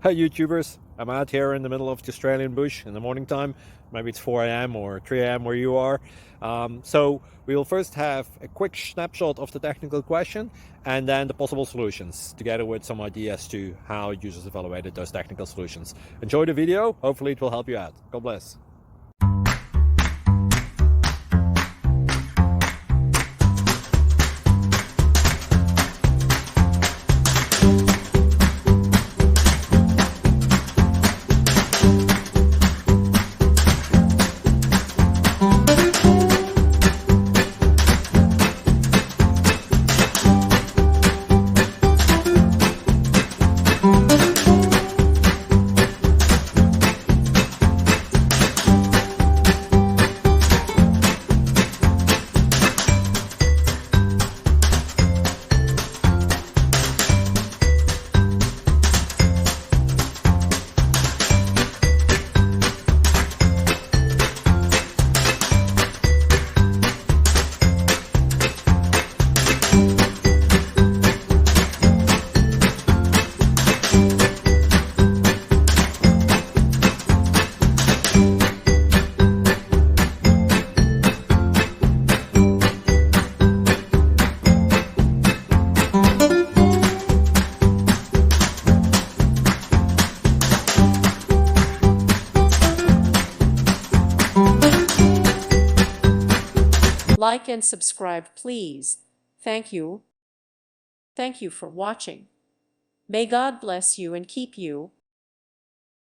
Hi YouTubers, I'm out here in the middle of the Australian bush in the morning time. Maybe it's 4 a.m. or 3 a.m. where you are. So we'll first have a quick snapshot of the technical question and then the possible solutions, together with some ideas to how users evaluated those technical solutions. Enjoy the video, hopefully it will help you out. God bless. Like and subscribe, please. Thank you. Thank you for watching. May God bless you and keep you.